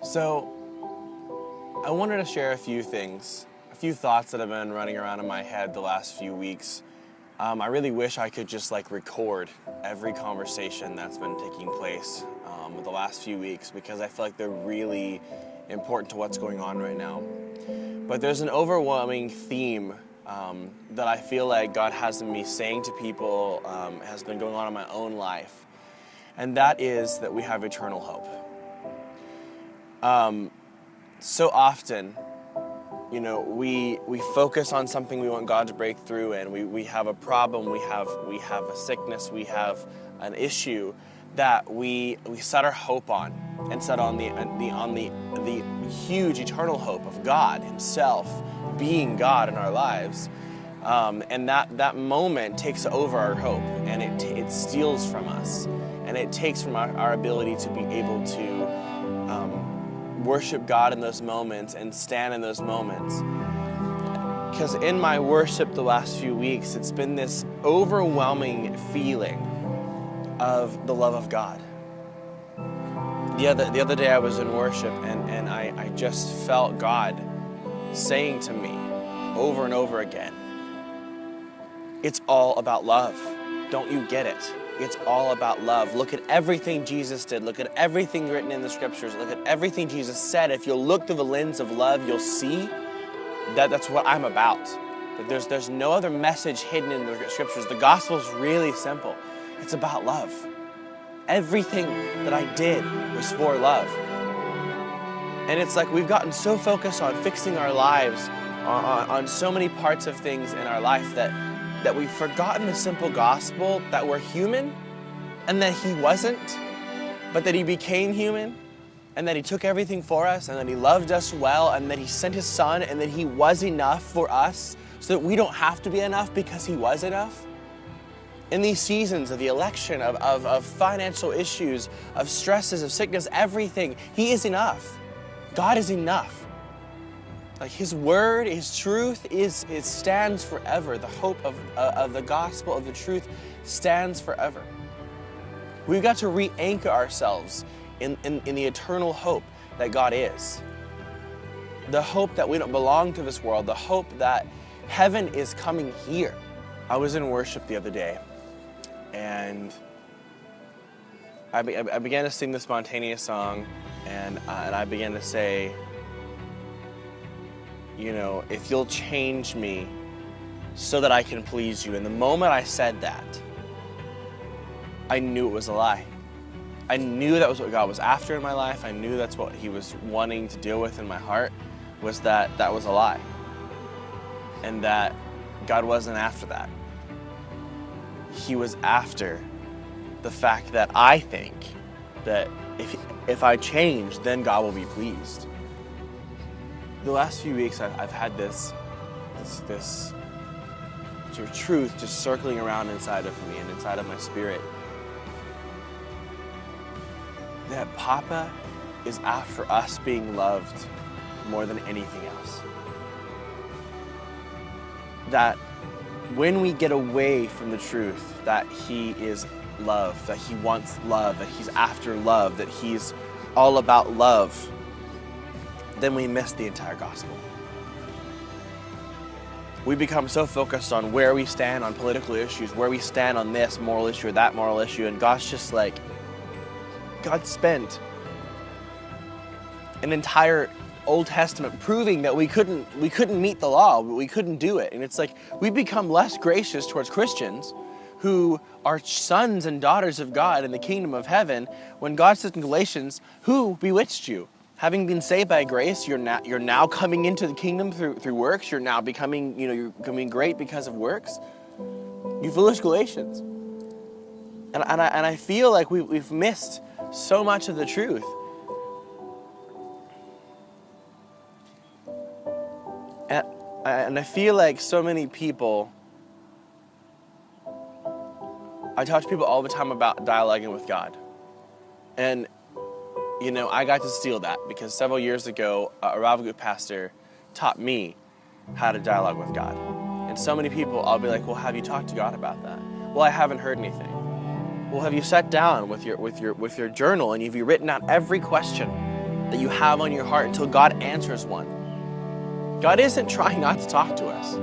So, I wanted to share a few things, a few thoughts that have been running around in my head the last few weeks. I really wish I could just record every conversation that's been taking place the last few weeks, because I feel like they're really important to what's going on right now. But there's an overwhelming theme that I feel like God has me saying to people, has been going on in my own life. And that is that we have eternal hope. So often, we focus on something we want God to break through, and we have a problem, we have a sickness, we have an issue that we set our hope on, and set on the huge eternal hope of God Himself being God in our lives. And that moment takes over our hope, and it steals from us, and it takes from our ability to be able to worship God in those moments and stand in those moments. Because in my worship the last few weeks, it's been this overwhelming feeling of the love of God. The other day I was in worship, and I just felt God saying to me over and over again, it's all about love. Don't you get it? It's all about love. Look at everything Jesus did. Look at everything written in the scriptures. Look at everything Jesus said. If you'll look through the lens of love, you'll see that that's what I'm about. That there's no other message hidden in the scriptures. The gospel is really simple. It's about love. Everything that I did was for love. And it's like we've gotten so focused on fixing our lives on so many parts of things in our life that we've forgotten the simple gospel that we're human, and that He wasn't, but that He became human, and that He took everything for us, and that He loved us well, and that He sent His Son, and that He was enough for us so that we don't have to be enough because He was enough. In these seasons of the election, of financial issues, of stresses, of sickness, everything, He is enough. God is enough. His word, His truth, it stands forever. The hope of the gospel, of the truth, stands forever. We've got to re-anchor ourselves in the eternal hope that God is. The hope that we don't belong to this world. The hope that heaven is coming here. I was in worship the other day, and I began to sing the spontaneous song, and I began to say, if you'll change me so that I can please you. And the moment I said that, I knew it was a lie. I knew that was what God was after in my life. I knew that's what He was wanting to deal with in my heart, was that was a lie. And that God wasn't after that. He was after the fact that I think that if I change, then God will be pleased. The last few weeks, I've had this sort of truth just circling around inside of me and inside of my spirit, that Papa is after us being loved more than anything else. That when we get away from the truth that He is love, that He wants love, that He's after love, that He's all about love, then we miss the entire gospel. We become so focused on where we stand on political issues, where we stand on this moral issue or that moral issue, and God's just God spent an entire Old Testament proving that we couldn't meet the law, we couldn't do it. And it's we become less gracious towards Christians who are sons and daughters of God in the kingdom of heaven, when God says in Galatians, who bewitched you? Having been saved by grace, you're now coming into the kingdom through works. You're now becoming, you're becoming great because of works. You foolish Galatians. And I feel like we've missed so much of the truth. And I feel like so many people, I talk to people all the time about dialoguing with God. And I got to steal that because several years ago, a Rav group pastor taught me how to dialogue with God. And so many people, I'll be like, well, have you talked to God about that? Well, I haven't heard anything. Well, have you sat down with your journal and have you written out every question that you have on your heart until God answers one. God isn't trying not to talk to us.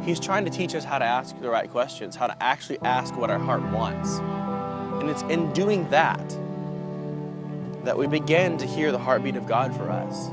He's trying to teach us how to ask the right questions, how to actually ask what our heart wants. And it's in doing that that we begin to hear the heartbeat of God for us.